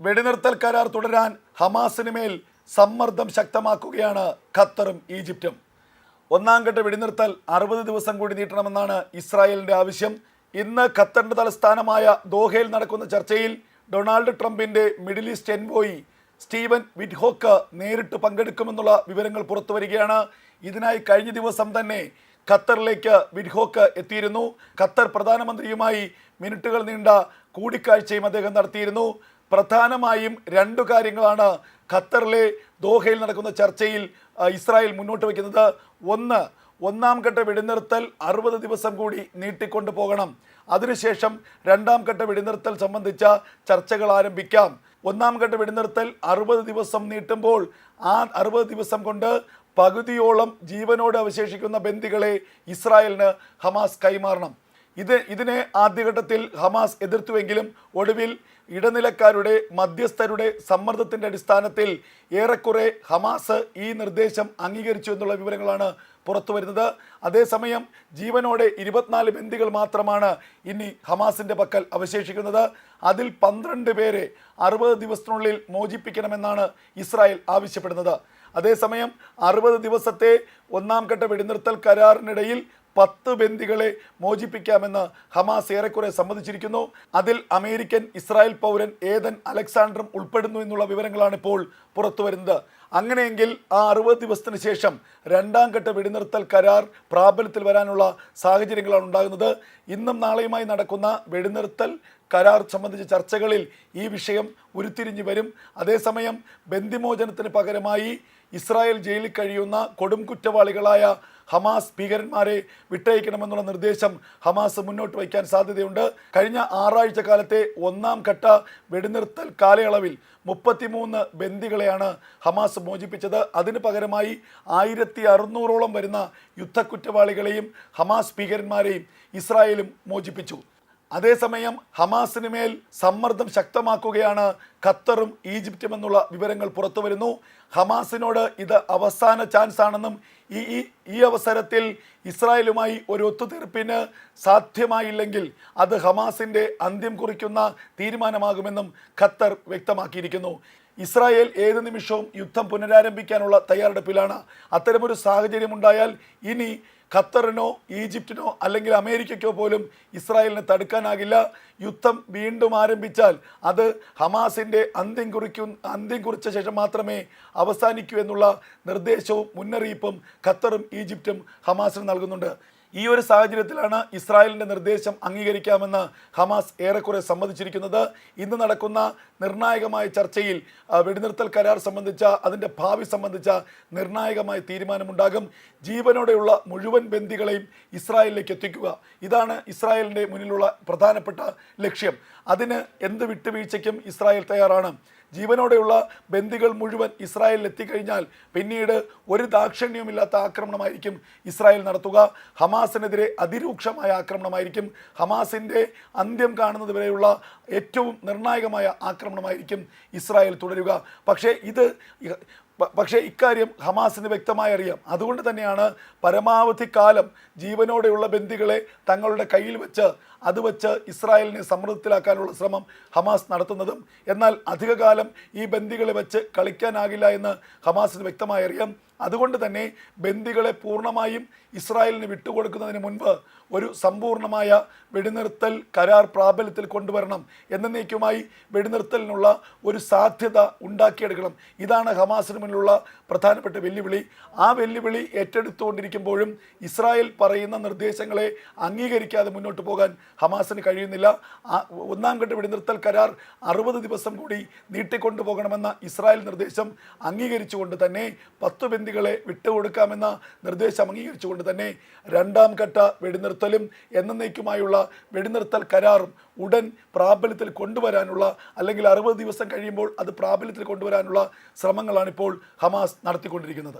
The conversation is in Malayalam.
വെടിനിർത്തൽ കരാർ തുടരാൻ ഹമാസിന് മേൽ സമ്മർദ്ദം ശക്തമാക്കുകയാണ് ഖത്തറും ഈജിപ്തും. ഒന്നാം ഘട്ട വെടിനിർത്തൽ 60 ദിവസം കൂടി നീട്ടണമെന്നാണ് ഇസ്രായേലിൻ്റെ ആവശ്യം. ഇന്ന് ഖത്തറിൻ്റെ തലസ്ഥാനമായ ദോഹയിൽ നടക്കുന്ന ചർച്ചയിൽ ഡൊണാൾഡ് ട്രംപിൻ്റെ മിഡിൽ ഈസ്റ്റ് എൻവോയി സ്റ്റീവൻ വിറ്റ്ഹോക്ക് നേരിട്ട് പങ്കെടുക്കുമെന്നുള്ള വിവരങ്ങൾ പുറത്തു വരികയാണ്. ഇതിനായി കഴിഞ്ഞ ദിവസം തന്നെ ഖത്തറിലേക്ക് വിറ്റ്ഹോക്ക് എത്തിയിരുന്നു. ഖത്തർ പ്രധാനമന്ത്രിയുമായി മിനിറ്റുകൾ നീണ്ട കൂടിക്കാഴ്ചയും അദ്ദേഹം നടത്തിയിരുന്നു. പ്രധാനമായും 2 കാര്യങ്ങളാണ് ഖത്തറിലെ ദോഹയിൽ നടക്കുന്ന ചർച്ചയിൽ ഇസ്രായേൽ മുന്നോട്ട് വയ്ക്കുന്നത്. ഒന്നാം ഘട്ട വെടിനിർത്തൽ 60 ദിവസം കൂടി നീട്ടിക്കൊണ്ടു പോകണം. അതിനുശേഷം 2ാം ഘട്ട വെടിനിർത്തൽ സംബന്ധിച്ച ചർച്ചകൾ ആരംഭിക്കാം. 1ാം ഘട്ട വെടിനിർത്തൽ 60 ദിവസം നീട്ടുമ്പോൾ ആ 60 ദിവസം കൊണ്ട് പകുതിയോളം ജീവനോട് അവശേഷിക്കുന്ന ബന്ദികളെ ഇസ്രായേലിന് ഹമാസ് കൈമാറണം. ഇതിനെ ആദ്യഘട്ടത്തിൽ ഹമാസ് എതിർത്തുവെങ്കിലും ഒടുവിൽ ഇടനിലക്കാരുടെ മധ്യസ്ഥരുടെ സമ്മർദ്ദത്തിൻ്റെ അടിസ്ഥാനത്തിൽ ഏറെക്കുറെ ഹമാസ് ഈ നിർദ്ദേശം അംഗീകരിച്ചു എന്നുള്ള വിവരങ്ങളാണ് പുറത്തു വരുന്നത്. അതേസമയം ജീവനോടെ 24 ബന്ദികൾ മാത്രമാണ് ഇനി ഹമാസിൻ്റെ പക്കൽ അവശേഷിക്കുന്നത്. അതിൽ 12 പേരെ 60 ദിവസത്തിനുള്ളിൽ മോചിപ്പിക്കണമെന്നാണ് ഇസ്രായേൽ ആവശ്യപ്പെടുന്നത്. അതേസമയം 60 ദിവസത്തെ 1ാം ഘട്ട വെടിനിർത്തൽ കരാറിനിടയിൽ 10 ബന്ദികളെ മോചിപ്പിക്കാമെന്ന് ഹമാസ് ഏറെക്കുറെ സമ്മതിച്ചിരിക്കുന്നു. അതിൽ അമേരിക്കൻ ഇസ്രായേൽ പൗരൻ ഏതൻ അലക്സാണ്ടറും ഉൾപ്പെടുന്നു എന്നുള്ള വിവരങ്ങളാണ് ഇപ്പോൾ പുറത്തു വരുന്നത്. അങ്ങനെയെങ്കിൽ ആ 60 ദിവസത്തിന് ശേഷം 2ാം ഘട്ട വെടിനിർത്തൽ കരാർ പ്രാബല്യത്തിൽ വരാനുള്ള സാഹചര്യങ്ങളാണ് ഉണ്ടാകുന്നത്. ഇന്നും നാളെയുമായി നടക്കുന്ന വെടിനിർത്തൽ കരാർ സംബന്ധിച്ച ചർച്ചകളിൽ ഈ വിഷയം ഉരുത്തിരിഞ്ഞു വരും. അതേസമയം ബന്ദിമോചനത്തിന് പകരമായി ഇസ്രായേൽ ജയിലിൽ കഴിയുന്ന കൊടും കുറ്റവാളികളായ ഹമാസ് ഭീകരന്മാരെ വിട്ടയക്കണമെന്നുള്ള നിർദ്ദേശം ഹമാസ് മുന്നോട്ട് വയ്ക്കാൻ സാധ്യതയുണ്ട്. കഴിഞ്ഞ 6 ആഴ്ച കാലത്തെ 1ാം ഘട്ട വെടിനിർത്തൽ കാലയളവിൽ 33 ബന്ദികളെയാണ് ഹമാസ് മോചിപ്പിച്ചത്. അതിന് പകരമായി 1600ഓളം വരുന്ന യുദ്ധക്കുറ്റവാളികളെയും ഹമാസ് ഭീകരന്മാരെയും ഇസ്രായേലും മോചിപ്പിച്ചു. അതേസമയം ഹമാസിന് മേൽ സമ്മർദ്ദം ശക്തമാക്കുകയാണ് ഖത്തറും ഈജിപ്തും എന്നുള്ള വിവരങ്ങൾ പുറത്തു വരുന്നു. ഹമാസിനോട് ഇത് അവസാന ചാൻസ് ആണെന്നും ഈ അവസരത്തിൽ ഇസ്രായേലുമായി ഒരു ഒത്തുതീർപ്പിന് സാധ്യമായില്ലെങ്കിൽ അത് ഹമാസിൻ്റെ അന്ത്യം കുറിക്കുന്ന തീരുമാനമാകുമെന്നും ഖത്തർ വ്യക്തമാക്കിയിരിക്കുന്നു. ഇസ്രായേൽ ഏത് നിമിഷവും യുദ്ധം പുനരാരംഭിക്കാനുള്ള തയ്യാറെടുപ്പിലാണ്. അത്തരമൊരു സാഹചര്യം ഉണ്ടായാൽ ഇനി ഖത്തറിനോ ഈജിപ്തിനോ അല്ലെങ്കിൽ അമേരിക്കയ്ക്കോ പോലും ഇസ്രായേലിനെ തടുക്കാനാകില്ല. യുദ്ധം വീണ്ടും ആരംഭിച്ചാൽ അത് ഹമാസിൻ്റെ അന്ത്യം കുറിച്ച ശേഷം മാത്രമേ അവസാനിക്കൂ എന്നുള്ള നിർദ്ദേശവും മുന്നറിയിപ്പും ഖത്തറും ഈജിപ്തും ഹമാസിന് നൽകുന്നുണ്ട്. ഈ ഒരു സാഹചര്യത്തിലാണ് ഇസ്രായേലിൻ്റെ നിർദ്ദേശം അംഗീകരിക്കാമെന്ന് ഹമാസ് ഏറെക്കുറെ സമ്മതിച്ചിരിക്കുന്നത്. ഇന്ന് നടക്കുന്ന നിർണായകമായ ചർച്ചയിൽ വെടിനിർത്തൽ കരാർ സംബന്ധിച്ച അതിൻ്റെ ഭാവി സംബന്ധിച്ച നിർണായകമായ തീരുമാനമുണ്ടാകും. ജീവനോടെയുള്ള മുഴുവൻ ബന്ദികളെയും ഇസ്രായേലിലേക്ക് എത്തിക്കുക, ഇതാണ് ഇസ്രായേലിൻ്റെ മുന്നിലുള്ള പ്രധാനപ്പെട്ട ലക്ഷ്യം. അതിന് എന്ത് വിട്ടുവീഴ്ചയ്ക്കും ഇസ്രായേൽ തയ്യാറാണ്. ജീവനോടെയുള്ള ബന്ദികൾ മുഴുവൻ ഇസ്രായേലിൽ എത്തിക്കഴിഞ്ഞാൽ പിന്നീട് ഒരു ദാക്ഷിണ്യവുമില്ലാത്ത ആക്രമണമായിരിക്കും ഇസ്രായേൽ നടത്തുക. ഹമാസിനെതിരെ അതിരൂക്ഷമായ ആക്രമണമായിരിക്കും. ഹമാസിൻ്റെ അന്ത്യം കാണുന്നത് വരെയുള്ള ഏറ്റവും നിർണായകമായ ആക്രമണമായിരിക്കും ഇസ്രായേൽ തുടരുക. പക്ഷേ ഇക്കാര്യം ഹമാസിന് വ്യക്തമായി അറിയാം. അതുകൊണ്ട് തന്നെയാണ് പരമാവധി കാലം ജീവനോടെയുള്ള ബന്ദികളെ തങ്ങളുടെ കയ്യിൽ വെച്ച് ഇസ്രായേലിനെ സമ്മർദ്ദത്തിലാക്കാനുള്ള ശ്രമം ഹമാസ് നടത്തുന്നതും. എന്നാൽ അധികകാലം ഈ ബന്ദികളെ വെച്ച് കളിക്കാനാകില്ല എന്ന് ഹമാസിന് വ്യക്തമായി അറിയാം. അതുകൊണ്ട് തന്നെ ബന്ദികളെ പൂർണ്ണമായും ഇസ്രായേലിന് വിട്ടുകൊടുക്കുന്നതിന് മുൻപ് ഒരു സമ്പൂർണ്ണമായ വെടിനിർത്തൽ കരാർ പ്രാബല്യത്തിൽ കൊണ്ടുവരണം. എന്നേക്കുമായി വെടിനിർത്തലിനുള്ള ഒരു സാധ്യത ഉണ്ടാക്കിയെടുക്കണം. ഇതാണ് ഹമാസിന് മുന്നിലുള്ള പ്രധാനപ്പെട്ട വെല്ലുവിളി. ആ വെല്ലുവിളി ഏറ്റെടുത്തുകൊണ്ടിരിക്കുമ്പോഴും ഇസ്രായേൽ പറയുന്ന നിർദ്ദേശങ്ങളെ അംഗീകരിക്കാതെ മുന്നോട്ട് പോകാൻ ഹമാസിന് കഴിയുന്നില്ല. 1ാം ഘട്ട വെടിനിർത്തൽ കരാർ 60 ദിവസം കൂടി നീട്ടിക്കൊണ്ടുപോകണമെന്ന ഇസ്രായേൽ നിർദ്ദേശം അംഗീകരിച്ചുകൊണ്ട് തന്നെ 10 ബന്ദികളെ വിട്ടുകൊടുക്കാമെന്ന നിർദ്ദേശം അംഗീകരിച്ചുകൊണ്ട് തന്നെ 2ാം ഘട്ട വെടിനിർത്തലും എന്നേക്കുമായുള്ള വെടിനിർത്തൽ കരാറും ഉടൻ പ്രാബല്യത്തിൽ കൊണ്ടുവരാനുള്ള അല്ലെങ്കിൽ 60 ദിവസം കഴിയുമ്പോൾ അത് പ്രാബല്യത്തിൽ കൊണ്ടുവരാനുള്ള ശ്രമങ്ങളാണിപ്പോൾ ഹമാസ് നടത്തിക്കൊണ്ടിരിക്കുന്നത്.